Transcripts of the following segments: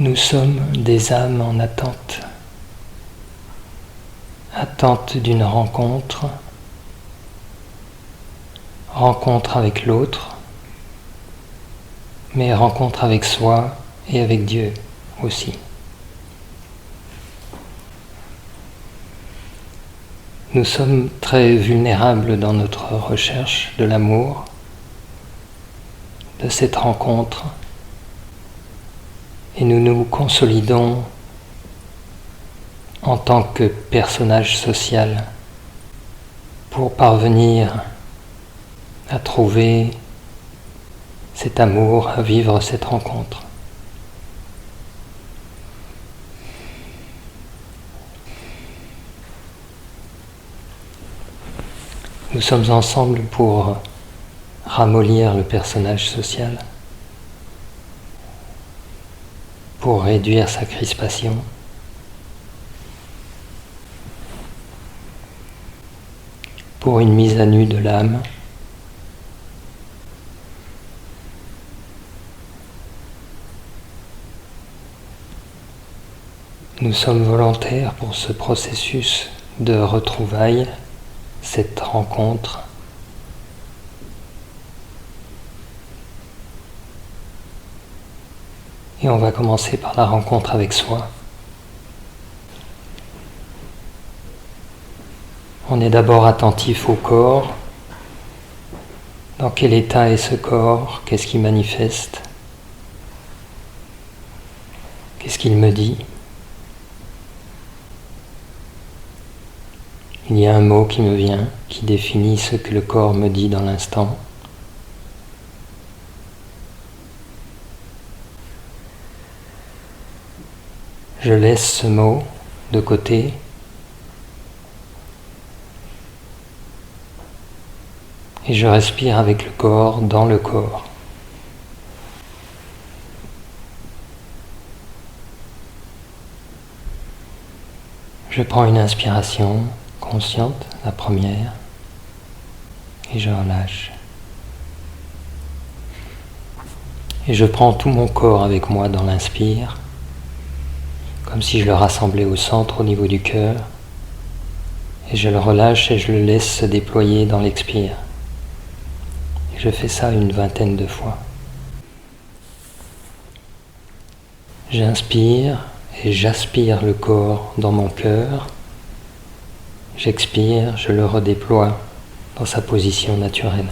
Nous sommes des âmes en attente, attente d'une rencontre, rencontre avec l'autre, mais rencontre avec soi et avec Dieu aussi. Nous sommes très vulnérables dans notre recherche de l'amour, de cette rencontre, et nous nous consolidons en tant que personnage social pour parvenir à trouver cet amour, à vivre cette rencontre. Nous sommes ensemble pour ramollir le personnage social, pour réduire sa crispation, pour une mise à nu de l'âme, nous sommes volontaires pour ce processus de retrouvailles, cette rencontre. Et on va commencer par la rencontre avec soi. On est d'abord attentif au corps. Dans quel état est ce corps? Qu'est-ce qu'il manifeste? Qu'est-ce qu'il me dit? Il y a un mot qui me vient, qui définit ce que le corps me dit dans l'instant. Je laisse ce mot de côté. Et je respire avec le corps, dans le corps. Je prends une inspiration consciente, la première, et je relâche. Et je prends tout mon corps avec moi dans l'inspire, comme si je le rassemblais au centre, au niveau du cœur, et je le relâche et je le laisse se déployer dans l'expire. Et je fais ça une vingtaine de fois. J'inspire et j'aspire le corps dans mon cœur. J'expire, je le redéploie dans sa position naturelle.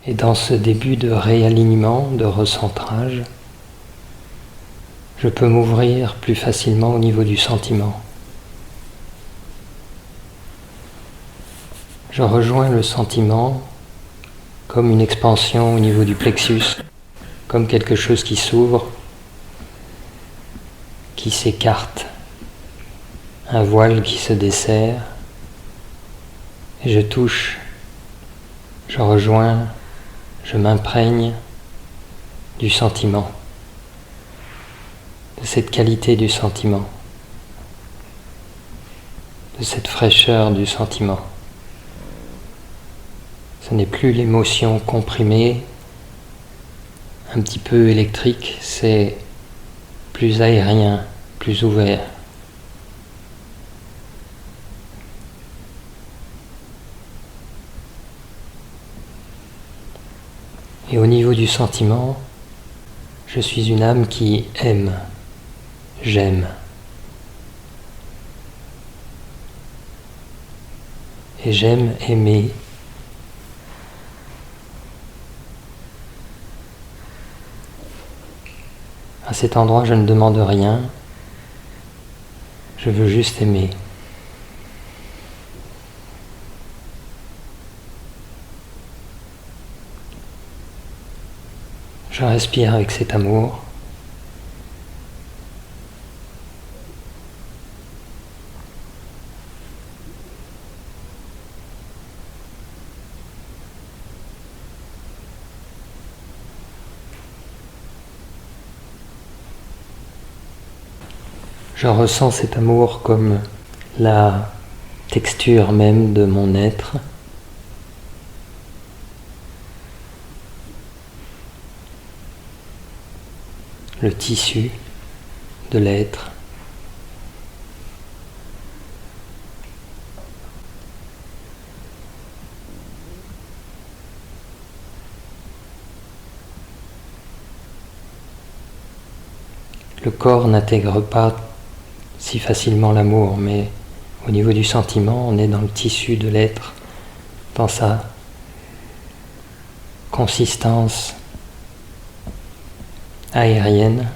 Et dans ce début de réalignement, de recentrage, je peux m'ouvrir plus facilement au niveau du sentiment. Je rejoins le sentiment comme une expansion au niveau du plexus, comme quelque chose qui s'ouvre, qui s'écarte, un voile qui se desserre, et je touche, je rejoins, je m'imprègne du sentiment, de cette qualité du sentiment, de cette fraîcheur du sentiment. Ce n'est plus l'émotion comprimée, un petit peu électrique, c'est plus aérien, plus ouvert. Et au niveau du sentiment, je suis une âme qui aime, j'aime. Et j'aime aimer. À cet endroit, je ne demande rien, je veux juste aimer. Je respire avec cet amour. Je ressens cet amour comme la texture même de mon être. Le tissu de l'être. Le corps n'intègre pas si facilement l'amour, mais au niveau du sentiment, on est dans le tissu de l'être, dans sa consistance aérienne.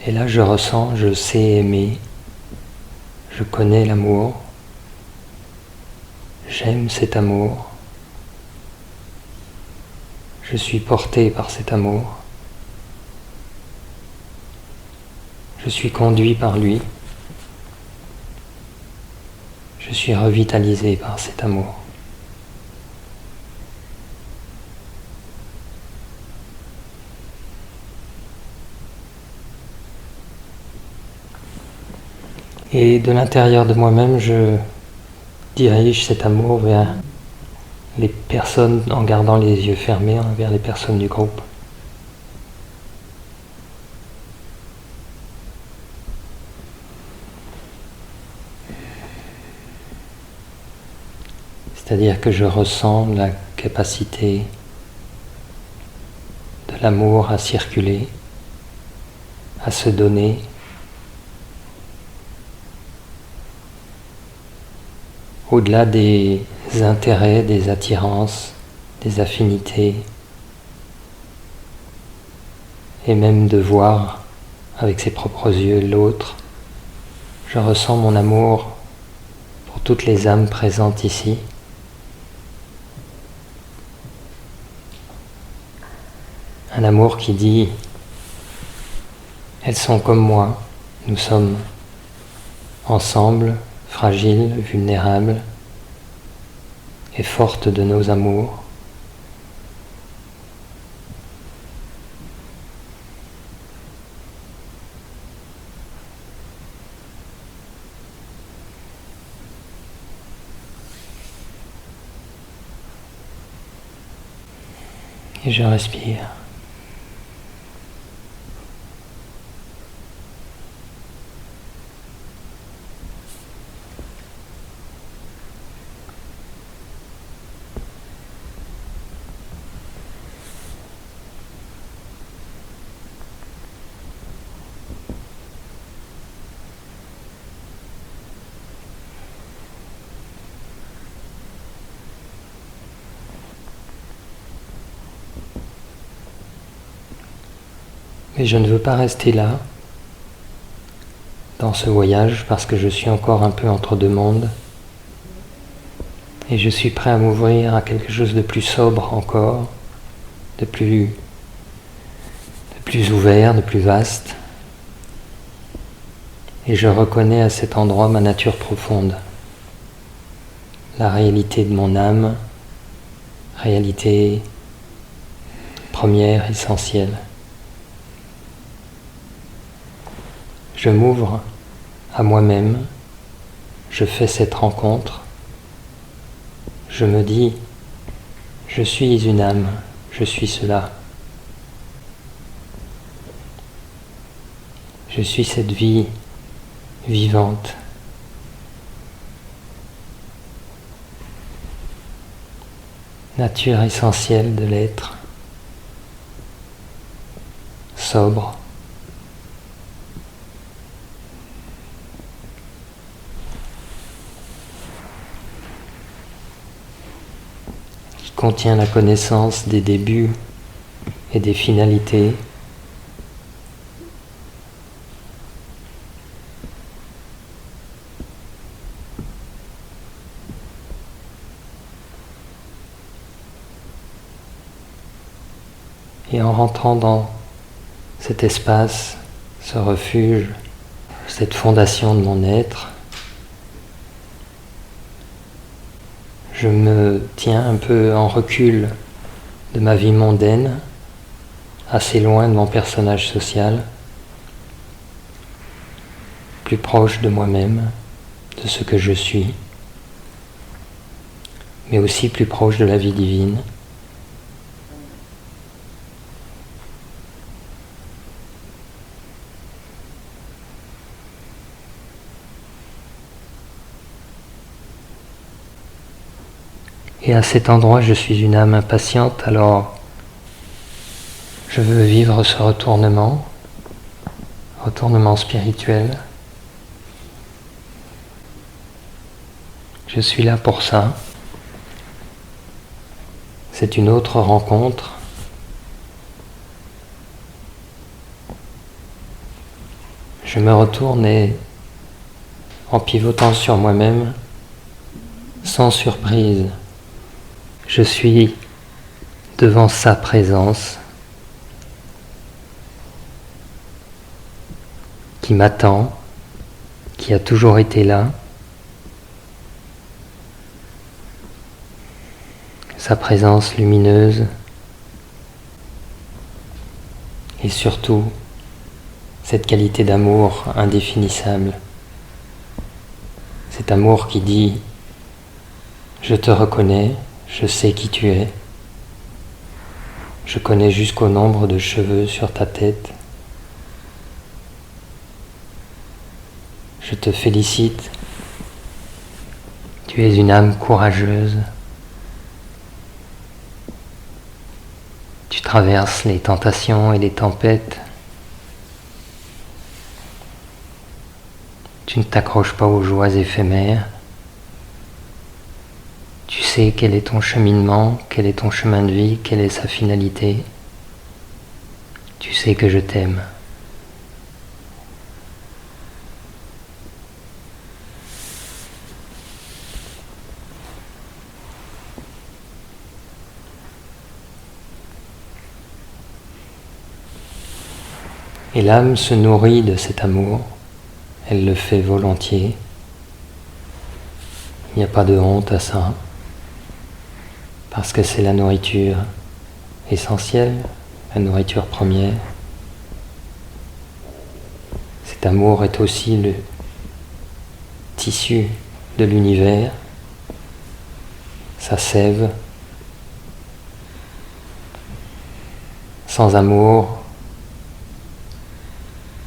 Et là, je ressens, je sais aimer, je connais l'amour, j'aime cet amour, je suis porté par cet amour, je suis conduit par lui, je suis revitalisé par cet amour. Et de l'intérieur de moi-même, je dirige cet amour vers les personnes en gardant les yeux fermés, vers les personnes du groupe. C'est-à-dire que je ressens la capacité de l'amour à circuler, à se donner, au-delà des intérêts, des attirances, des affinités, et même de voir avec ses propres yeux l'autre. Je ressens mon amour pour toutes les âmes présentes ici. Un amour qui dit « Elles sont comme moi, nous sommes ensemble, fragiles, vulnérables et fortes de nos amours. » Et je respire. Mais je ne veux pas rester là, dans ce voyage, parce que je suis encore un peu entre deux mondes. Et je suis prêt à m'ouvrir à quelque chose de plus sobre encore, de plus ouvert, de plus vaste. Et je reconnais à cet endroit ma nature profonde, la réalité de mon âme, réalité première, essentielle. Je m'ouvre à moi-même, je fais cette rencontre, je me dis, je suis une âme, je suis cela. Je suis cette vie vivante. Nature essentielle de l'être, sobre, qui contient la connaissance des débuts et des finalités, et en rentrant dans cet espace, ce refuge, cette fondation de mon être, je me tiens un peu en recul de ma vie mondaine, assez loin de mon personnage social, plus proche de moi-même, de ce que je suis, mais aussi plus proche de la vie divine. Et à cet endroit, je suis une âme impatiente, alors je veux vivre ce retournement spirituel. Je suis là pour ça. C'est une autre rencontre. Je me retourne et, en pivotant sur moi-même, sans surprise, je suis devant sa présence qui m'attend, qui a toujours été là. Sa présence lumineuse et surtout cette qualité d'amour indéfinissable. Cet amour qui dit « Je te reconnais, je sais qui tu es, je connais jusqu'au nombre de cheveux sur ta tête, je te félicite, tu es une âme courageuse, tu traverses les tentations et les tempêtes, tu ne t'accroches pas aux joies éphémères, tu sais quel est ton cheminement, quel est ton chemin de vie, quelle est sa finalité. Tu sais que je t'aime. Et l'âme se nourrit de cet amour, elle le fait volontiers. Il n'y a pas de honte à ça. Parce que c'est la nourriture essentielle, la nourriture première. Cet amour est aussi le tissu de l'univers, sa sève. Sans amour,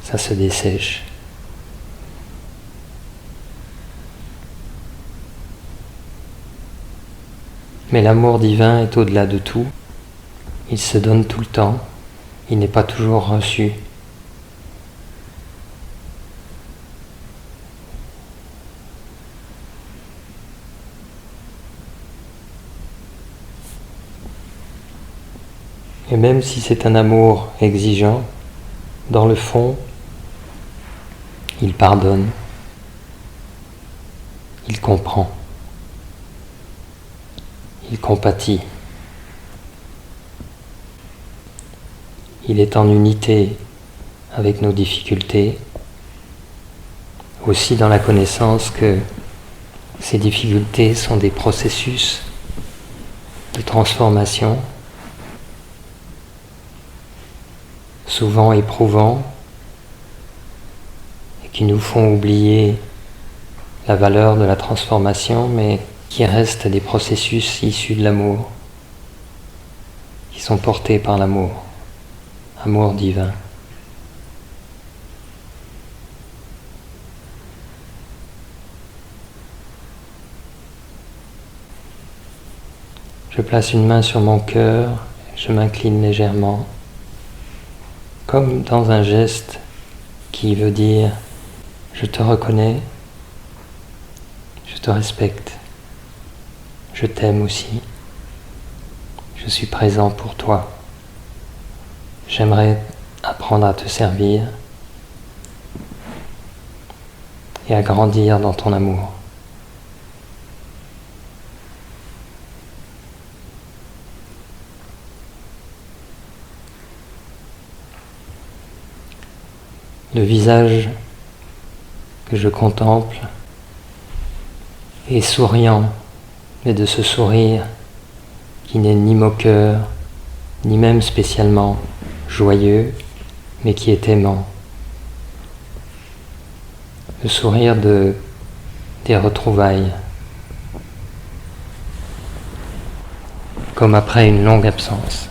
ça se dessèche. Mais l'amour divin est au-delà de tout. Il se donne tout le temps. Il n'est pas toujours reçu. Et même si c'est un amour exigeant, dans le fond, il pardonne. Il comprend. Il compatit. Il est en unité avec nos difficultés, aussi dans la connaissance que ces difficultés sont des processus de transformation, souvent éprouvants, et qui nous font oublier la valeur de la transformation, mais qui restent des processus issus de l'amour, qui sont portés par l'amour, amour divin. Je place une main sur mon cœur, je m'incline légèrement, comme dans un geste qui veut dire « je te reconnais, je te respecte, je t'aime aussi, je suis présent pour toi, j'aimerais apprendre à te servir et à grandir dans ton amour. » Le visage que je contemple est souriant, mais de ce sourire qui n'est ni moqueur, ni même spécialement joyeux, mais qui est aimant. Le sourire des retrouvailles, comme après une longue absence.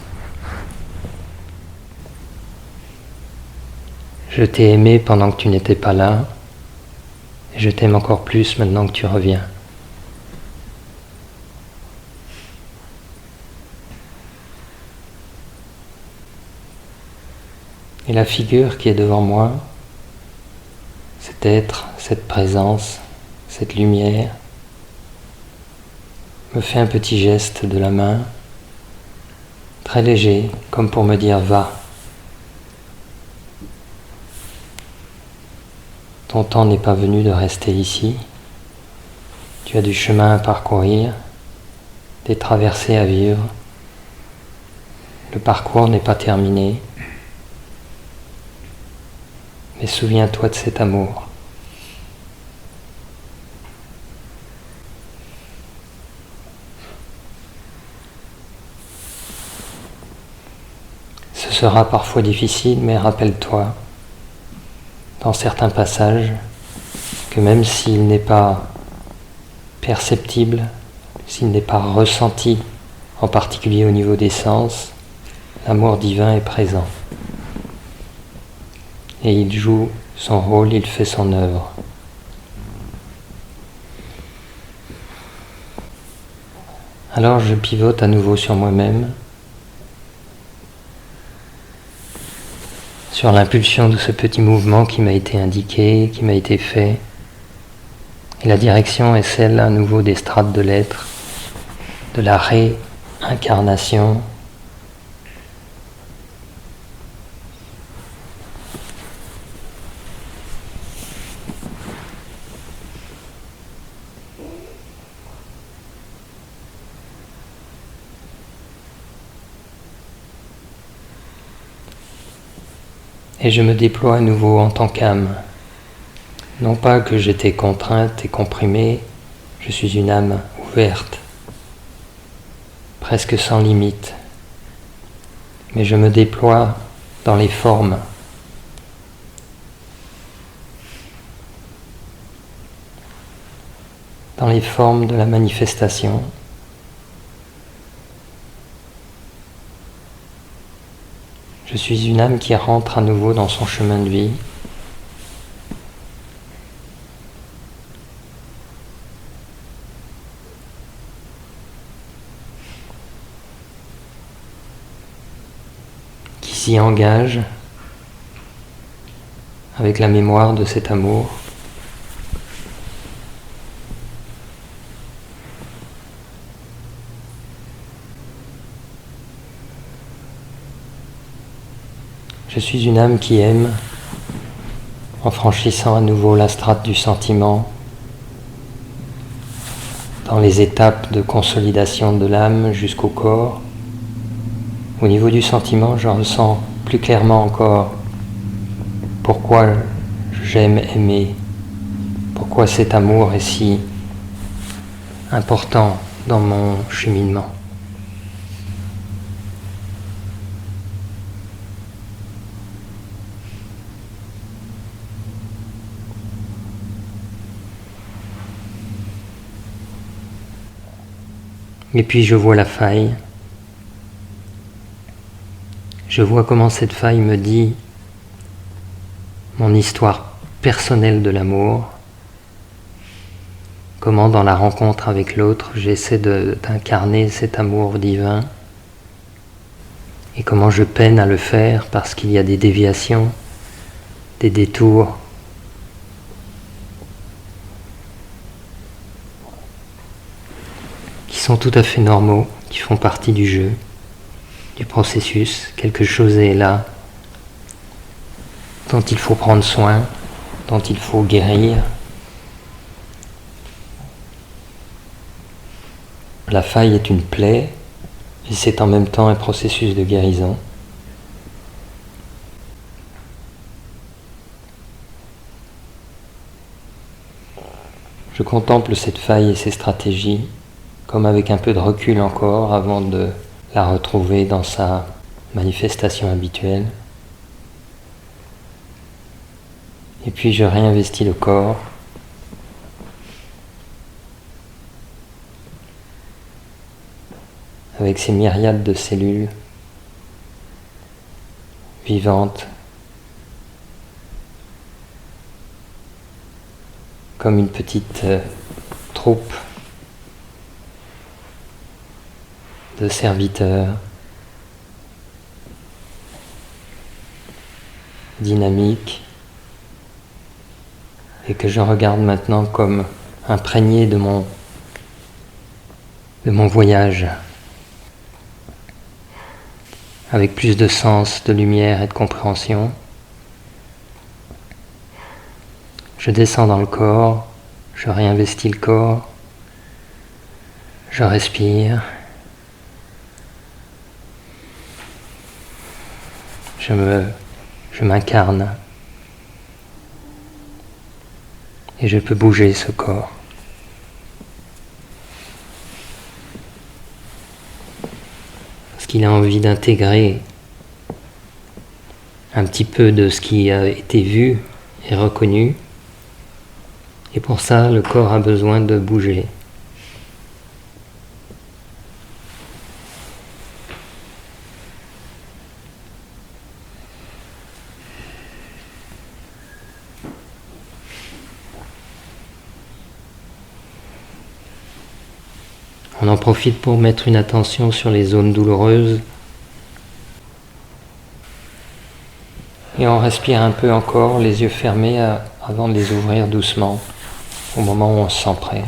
Je t'ai aimé pendant que tu n'étais pas là, et je t'aime encore plus maintenant que tu reviens. Et la figure qui est devant moi, cet être, cette présence, cette lumière, me fait un petit geste de la main, très léger, comme pour me dire « va ». Ton temps n'est pas venu de rester ici. Tu as du chemin à parcourir, des traversées à vivre. Le parcours n'est pas terminé. Mais souviens-toi de cet amour. Ce sera parfois difficile, mais rappelle-toi, dans certains passages, que même s'il n'est pas perceptible, s'il n'est pas ressenti, en particulier au niveau des sens, l'amour divin est présent. Et il joue son rôle, il fait son œuvre. Alors je pivote à nouveau sur moi-même, sur l'impulsion de ce petit mouvement qui m'a été indiqué, qui m'a été fait. Et la direction est celle à nouveau des strates de l'être, de la réincarnation. Et je me déploie à nouveau en tant qu'âme. Non pas que j'étais contrainte et comprimée, je suis une âme ouverte, presque sans limite. Mais je me déploie dans les formes. Dans les formes de la manifestation. Je suis une âme qui rentre à nouveau dans son chemin de vie. Qui s'y engage avec la mémoire de cet amour. Je suis une âme qui aime, en franchissant à nouveau la strate du sentiment, dans les étapes de consolidation de l'âme jusqu'au corps. Au niveau du sentiment, je ressens plus clairement encore pourquoi j'aime aimer, pourquoi cet amour est si important dans mon cheminement. Et puis je vois la faille. Je vois comment cette faille me dit mon histoire personnelle de l'amour, comment dans la rencontre avec l'autre j'essaie d'incarner cet amour divin, et comment je peine à le faire parce qu'il y a des déviations, des détours, qui sont tout à fait normaux, qui font partie du jeu, du processus. Quelque chose est là dont il faut prendre soin, dont il faut guérir. La faille est une plaie et c'est en même temps un processus de guérison. Je contemple cette faille et ses stratégies comme avec un peu de recul encore avant de la retrouver dans sa manifestation habituelle. Et puis je réinvestis le corps. Avec ces myriades de cellules vivantes, comme une petite troupe de serviteurs dynamiques, et que je regarde maintenant comme imprégné de mon voyage, avec plus de sens, de lumière et de compréhension. Je descends dans le corps, je réinvestis le corps, je respire, je m'incarne et je peux bouger ce corps. Parce qu'il a envie d'intégrer un petit peu de ce qui a été vu et reconnu. Et pour ça, le corps a besoin de bouger. On en profite pour mettre une attention sur les zones douloureuses. Et on respire un peu encore, les yeux fermés, avant de les ouvrir doucement, au moment où on se sent prêt.